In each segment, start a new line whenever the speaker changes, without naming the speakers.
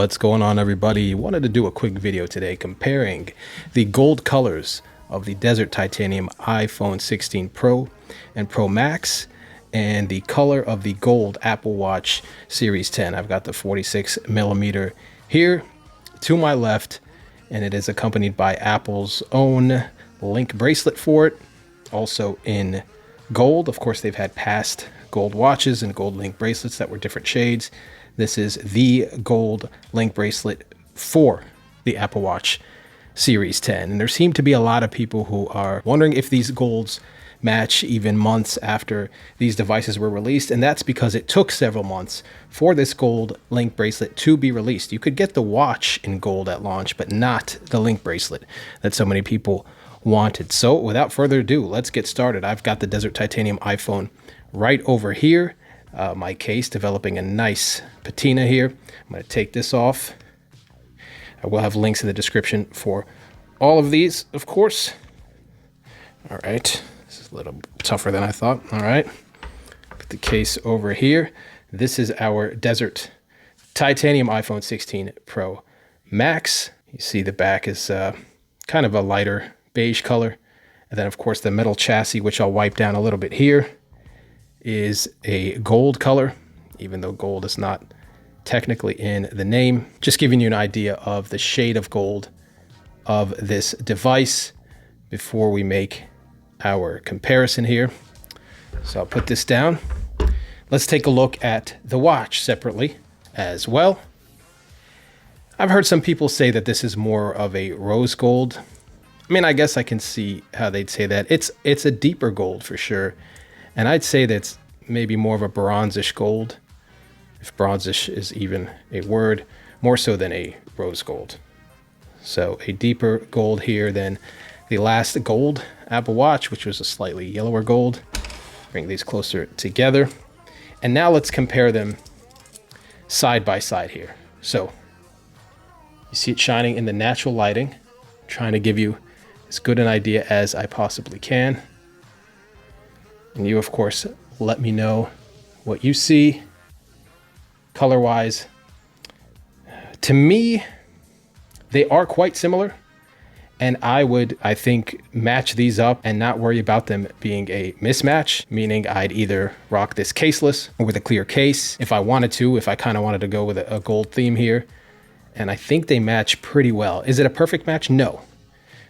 What's going on, everybody? Wanted to do a quick video today comparing the gold colors of the Desert Titanium iPhone 16 Pro and Pro Max and the color of the gold Apple Watch Series 10. I've got the 46 millimeter here to my left, and it is accompanied by Apple's own link bracelet for it, also in gold. Of course, they've had past gold watches and gold link bracelets that were different shades. This is the gold link bracelet for the Apple Watch Series 10. And there seem to be a lot of people who are wondering if these golds match even months after these devices were released. And that's because it took several months for this gold link bracelet to be released. You could get the watch in gold at launch, but not the link bracelet that so many people wanted. So without further ado, let's get started. I've got the Desert Titanium iPhone right over here. My case, developing a nice patina here. I'm going to take this off. I will have links in the description for all of these, of course. All right, this is a little tougher than I thought. All right, put the case over here. This is our Desert Titanium iPhone 16 Pro Max. You see the back is kind of a lighter beige color. And then, of course, the metal chassis, which I'll wipe down a little bit here, is a gold color, even though gold is not technically in the name. Just giving you an idea of the shade of gold of this device before we make our comparison here. So I'll put this down. Let's take a look at the watch separately as well. I've heard some people say that this is more of a rose gold. I mean, I guess I can see how they'd say that. It's a deeper gold for sure. And I'd say that's maybe more of a bronzish gold, if bronzish is even a word, more so than a rose gold. So a deeper gold here than the last gold Apple Watch, which was a slightly yellower gold. Bring these closer together. And now let's compare them side by side here. So you see it shining in the natural lighting, trying to give you as good an idea as I possibly can. And you, of course, let me know what you see color-wise. To me, they are quite similar. And I would, I think, match these up and not worry about them being a mismatch, meaning I'd either rock this caseless or with a clear case if I wanted to, if I kind of wanted to go with a gold theme here. And I think they match pretty well. Is it a perfect match? No.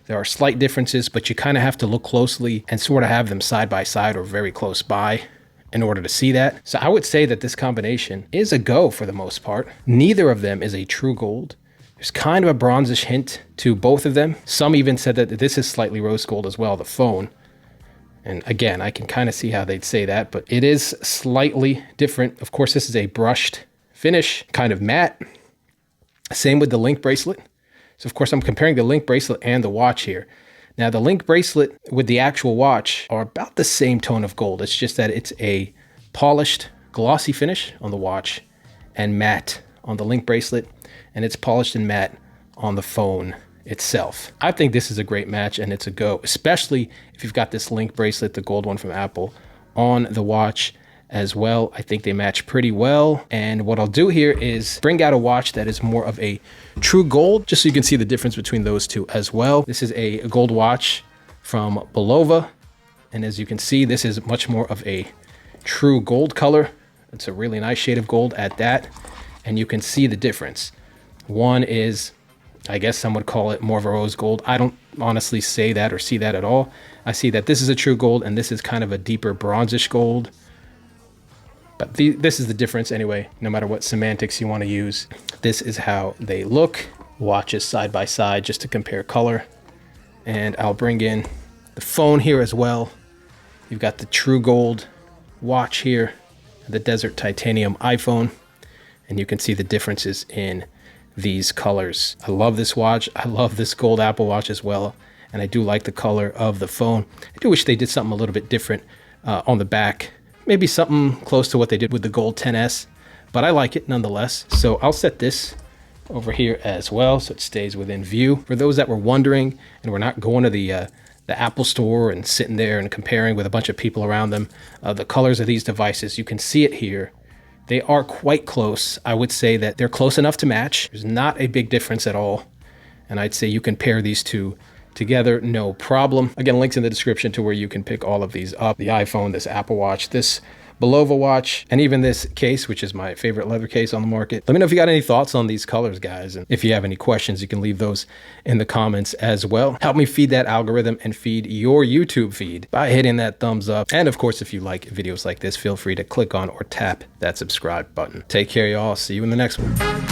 There are slight differences, but you kind of have to look closely and sort of have them side by side or very close by in order to see that. So I would say that this combination is a go for the most part. Neither of them is a true gold. There's kind of a bronzish hint to both of them. Some even said that this is slightly rose gold as well, the phone. And again, I can kind of see how they'd say that, but it is slightly different. Of course, this is a brushed finish, kind of matte. Same with the link bracelet. So of course I'm comparing the link bracelet and the watch here. Now the link bracelet with the actual watch are about the same tone of gold. It's just that it's a polished glossy finish on the watch and matte on the link bracelet, and it's polished and matte on the phone itself. I think this is a great match and it's a go, especially if you've got this link bracelet, the gold one from Apple, on the watch as well. I think they match pretty well. And what I'll do here is bring out a watch that is more of a true gold, just so you can see the difference between those two as well. This is a gold watch from Bulova. And as you can see, this is much more of a true gold color. It's a really nice shade of gold at that. And you can see the difference. One is, I guess some would call it more of a rose gold. I don't honestly say that or see that at all. I see that this is a true gold and this is kind of a deeper bronzish gold. But this is the difference anyway, no matter what semantics you want to use. This is how they look. Watches side by side just to compare color. And I'll bring in the phone here as well. You've got the true gold watch here, the Desert Titanium iPhone. And you can see the differences in these colors. I love this watch. I love this gold Apple Watch as well. And I do like the color of the phone. I do wish they did something a little bit different on the back. Maybe something close to what they did with the gold 10S, but I like it nonetheless. So I'll set this over here as well so it stays within view. For those that were wondering and we're not going to the Apple store and sitting there and comparing with a bunch of people around them, the colors of these devices, you can see it here They are quite close. I would say that they're close enough to match. There's not a big difference at all. And I'd say you can pair these two together, no problem. Again, links in the description to where you can pick all of these up. The iPhone, this Apple Watch, this Bulova watch, and even this case, which is my favorite leather case on the market. Let me know if you got any thoughts on these colors, guys. And if you have any questions, you can leave those in the comments as well. Help me feed that algorithm and feed your YouTube feed by hitting that thumbs up. And of course, if you like videos like this, feel free to click on or tap that subscribe button. Take care, y'all. See you in the next one.